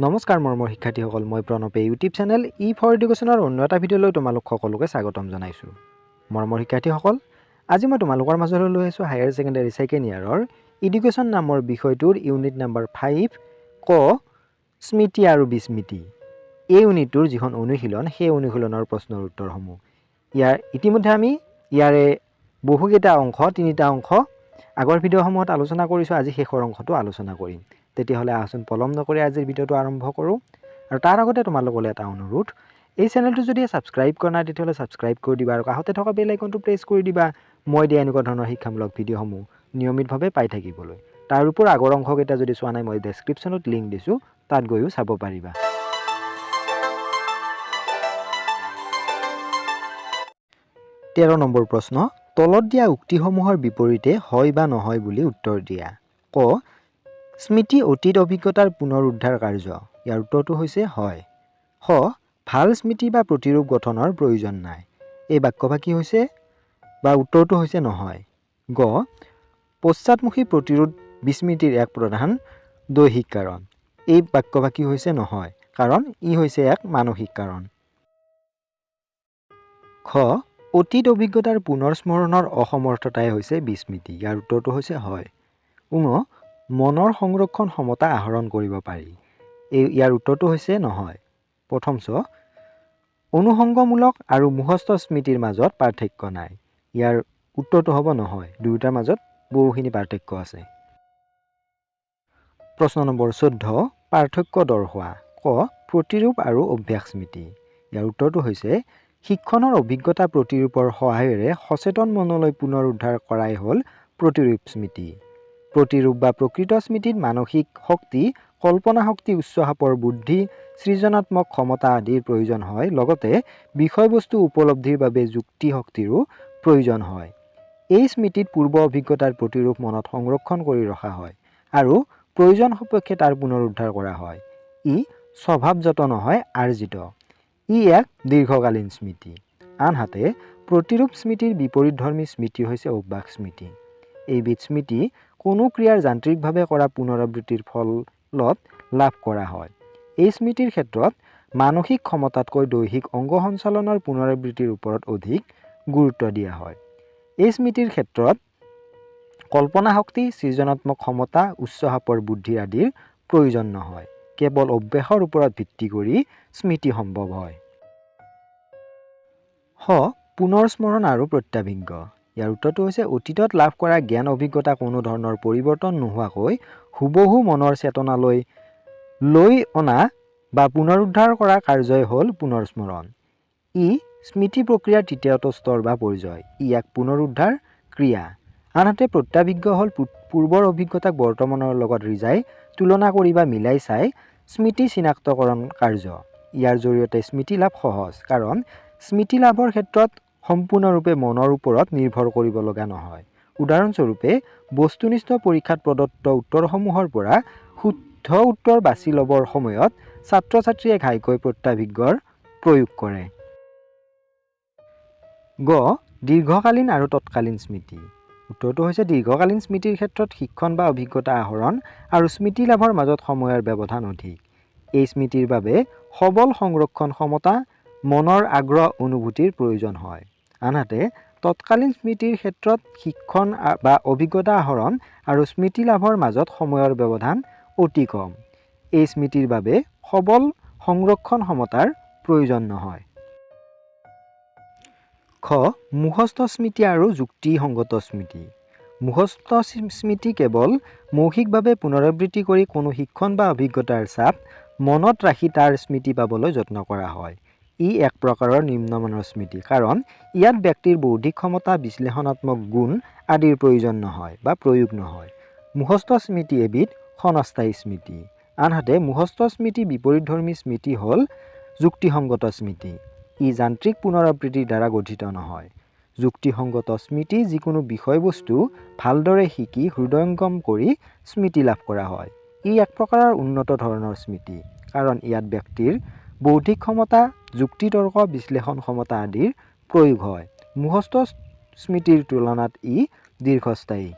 নমস্কাৰ মৰমৰ শিক্ষাৰ্থীসকল, মই প্ৰণৱে ইউটিউব চেনেল ফৰ এডুকেশ্যনৰ অন্য এটা ভিডিঅ'লৈ তোমালোক সকলোকে স্বাগতম জনাইছোঁ। মৰমৰ শিক্ষাৰ্থীসকল, আজি মই তোমালোকৰ মাজলৈ লৈ আহিছোঁ হায়াৰ ছেকেণ্ডেৰী ছেকেণ্ড ইয়াৰৰ এডুকেশ্যন নামৰ বিষয়টোৰ ইউনিট নম্বৰ 5 ক স্মৃতি আৰু বিস্মৃতি। এই ইউনিটটোৰ যিখন অনুশীলন সেই অনুশীলনৰ প্ৰশ্নৰ উত্তৰসমূহ ইতিমধ্যে আমি ইয়াৰে বহুকেইটা অংশ 3টা অংশ আগৰ ভিডিঅ'সমূহত আলোচনা কৰিছোঁ। আজি শেষৰ অংশটো আলোচনা কৰিম। তেতিয়াহ'লে আহচোন পলম নকৰি আজিৰ ভিডিঅ'টো আৰম্ভ কৰোঁ। আৰু তাৰ আগতে তোমালোকলৈ এটা অনুৰোধ, এই চেনেলটো যদি ছাবস্ক্ৰাইব কৰা নাই তেতিয়াহ'লে ছাবস্ক্ৰাইব কৰি দিবা আৰু কাষতে থকা বেল আইকনটো প্ৰেছ কৰি দিবা, মই দিয়া এনেকুৱা ধৰণৰ শিক্ষামূলক ভিডিঅ'সমূহ নিয়মিতভাৱে পাই থাকিবলৈ। তাৰ উপৰিও আগৰ অংশকেইটা যদি চোৱা নাই, মই ডেছক্ৰিপশ্যনত লিংক দিছোঁ, তাত গৈও চাব পাৰিবা। 13 নম্বৰ প্ৰশ্ন, তলত দিয়া উক্তিসমূহৰ বিপৰীতে হয় বা নহয় বুলি উত্তৰ দিয়া। ক স্মৃতি অতীত অভিজ্ঞতাৰ পুনৰুদ্ধাৰ কাৰ্য। ইয়াৰ উত্তৰটো হৈছে হয়। খ ভাল স্মৃতি বা প্ৰতিৰূপ গঠনৰ প্ৰয়োজন নাই। এই বাক্যভাগী হৈছে বা উত্তৰটো হৈছে নহয়। গ পশ্চাদমুখী প্ৰতিৰোধ বিস্মৃতিৰ এক প্ৰধান দৈহিক কাৰণ। এই বাক্যভাগী হৈছে নহয়, কাৰণ ই হৈছে এক মানসিক কাৰণ। খ অতীত অভিজ্ঞতাৰ পুনৰ স্মৰণৰ অসমৰ্থতাই হৈছে বিস্মৃতি। ইয়াৰ উত্তৰটো হৈছে হয়। মনৰ সংৰক্ষণ ক্ষমতা আহৰণ কৰিব পাৰি। ইয়াৰ উত্তৰটো হৈছে নহয়। প্ৰথম অনুসংগমূলক আৰু মুখস্থ স্মৃতিৰ মাজত পাৰ্থক্য নাই। ইয়াৰ উত্তৰটো হ'ব নহয়, দুয়োটাৰ মাজত বহুখিনি পাৰ্থক্য আছে। প্ৰশ্ন নম্বৰ 14, পাৰ্থক্য দৰ্শোৱা। ক প্ৰতিৰূপ আৰু অভ্যাস স্মৃতি। ইয়াৰ উত্তৰটো হৈছে শিক্ষণৰ অভিজ্ঞতা প্ৰতিৰূপৰ সহায়েৰে সচেতন মনলৈ পুনৰ উদ্ধাৰ কৰাই হ'ল প্ৰতিৰূপ স্মৃতি। প্ৰতিৰূপ বা প্ৰকৃত স্মৃতিত মানসিক শক্তি, কল্পনা শক্তি, উচ্চসাপৰ বুদ্ধি, সৃজনাত্মক ক্ষমতা আদিৰ প্ৰয়োজন হয়। লগতে বিষয়বস্তু উপলব্ধিৰ বাবে যুক্তি শক্তিৰো প্ৰয়োজন হয়। এই স্মৃতিত পূৰ্ব অভিজ্ঞতাৰ প্ৰতিৰূপ মনত সংৰক্ষণ কৰি ৰখা হয় আৰু প্ৰয়োজন সাপেক্ষে তাৰ পুনৰুদ্ধাৰ কৰা হয়। ই স্বভাৱজাত নহয়, আৰ্জিত। ই এক দীৰ্ঘকালীন স্মৃতি। আনহাতে প্ৰতিৰূপ স্মৃতিৰ বিপৰীতধৰ্মী স্মৃতি হৈছে অভ্যাস স্মৃতি। এইবিধ স্মৃতি কোনো ক্ৰিয়াৰ যান্ত্ৰিকভাৱে কৰা পুনৰাবৃত্তিৰ ফলত লাভ কৰা হয়। এই স্মৃতিৰ ক্ষেত্ৰত মানসিক ক্ষমতাতকৈ দৈহিক অংগ সঞ্চালনৰ পুনৰাবৃত্তিৰ ওপৰত অধিক গুৰুত্ব দিয়া হয়। এই স্মৃতিৰ ক্ষেত্ৰত কল্পনা শক্তি, সৃজনাত্মক ক্ষমতা, উচ্চসাপৰ বুদ্ধি আদিৰ প্ৰয়োজন নহয়। কেৱল অভ্যাসৰ ওপৰত ভিত্তি কৰি স্মৃতি সম্ভৱ হয়। পুনৰ স্মৰণ আৰু প্ৰত্যাভিজ্ঞ। ইয়াৰ উত্তৰটো হৈছে অতীতত লাভ কৰা জ্ঞান অভিজ্ঞতা কোনো ধৰণৰ পৰিৱৰ্তন নোহোৱাকৈ হুবহু মনৰ চেতনালৈ লৈ অনা বা পুনৰুদ্ধাৰ কৰা কাৰ্যই হ'ল পুনৰস্মৰণ। ই স্মৃতি প্ৰক্ৰিয়াৰ তৃতীয়টো স্তৰ বা পৰ্যায়। ই এক পুনৰুদ্ধাৰ ক্ৰিয়া। আনহাতে প্ৰত্যাভিজ্ঞ হ'ল পূৰ্বৰ অভিজ্ঞতাক বৰ্তমানৰ লগত ৰিজাই তুলনা কৰি বা মিলাই চাই স্মৃতি চিনাক্তকৰণ কাৰ্য। ইয়াৰ জৰিয়তে স্মৃতি লাভ সহজ, কাৰণ স্মৃতি লাভৰ ক্ষেত্ৰত সম্পূৰ্ণৰূপে মনৰ ওপৰত নিৰ্ভৰ কৰিব লগা নহয়। উদাহৰণস্বৰূপে বস্তুনিষ্ঠ পৰীক্ষাত প্ৰদত্ত উত্তৰসমূহৰ পৰা শুদ্ধ উত্তৰ বাছি ল'বৰ সময়ত ছাত্ৰ ছাত্ৰীয়ে ঘাইকৈ প্ৰত্যাভিজ্ঞৰ প্ৰয়োগ কৰে। গ দীৰ্ঘকালীন আৰু তৎকালীন স্মৃতি। উত্তৰটো হৈছে দীৰ্ঘকালীন স্মৃতিৰ ক্ষেত্ৰত শিক্ষণ বা অভিজ্ঞতা আহৰণ আৰু স্মৃতি লাভৰ মাজত সময়ৰ ব্যৱধান অধিক। এই স্মৃতিৰ বাবে সবল সংৰক্ষণ ক্ষমতা, মনৰ আগ্ৰহ অনুভূতিৰ প্ৰয়োজন হয়। আনহাতে তৎকালীন স্মৃতিৰ ক্ষেত্ৰত শিক্ষণ বা অভিজ্ঞতা আহৰণ আৰু স্মৃতি লাভৰ মাজত সময়ৰ ব্যৱধান অতি কম। এই স্মৃতিৰ বাবে সবল সংৰক্ষণ ক্ষমতাৰ প্ৰয়োজন নহয়। খ মুখস্থ স্মৃতি আৰু যুক্তিসংগত স্মৃতি। মুখস্থ স্মৃতি কেৱল মৌখিকভাৱে পুনৰাবৃত্তি কৰি কোনো শিক্ষণ বা অভিজ্ঞতাৰ চাপ মনত ৰাখি তাৰ স্মৃতি পাবলৈ যত্ন কৰা হয়। ই এক প্ৰকাৰৰ নিম্নমানৰ স্মৃতি, কাৰণ ইয়াত ব্যক্তিৰ বৌদ্ধিক ক্ষমতা, বিশ্লেষণাত্মক গুণ আদিৰ প্ৰয়োজন নহয় বা প্ৰয়োগ নহয়। মুখস্থ স্মৃতি এবিধ ক্ষণস্থায়ী স্মৃতি। আনহাতে মুখস্থ স্মৃতি বিপৰীতধৰ্মী স্মৃতি হ'ল যুক্তিসংগত স্মৃতি। ই যান্ত্ৰিক পুনৰাবৃত্তিৰ দ্বাৰা গঠিত নহয়। যুক্তিসংগত স্মৃতি যিকোনো বিষয়বস্তু ভালদৰে শিকি হৃদয়ংগম কৰি স্মৃতি লাভ কৰা হয়। ই এক প্ৰকাৰৰ উন্নত ধৰণৰ স্মৃতি, কাৰণ ইয়াত ব্যক্তিৰ বৌদ্ধিক ক্ষমতা, যুক্তিতৰ্ক, বিশ্লেষণ ক্ষমতা আদিৰ প্ৰয়োগ হয়। মুখস্থ স্মৃতিৰ তুলনাত ই দীৰ্ঘস্থায়ী।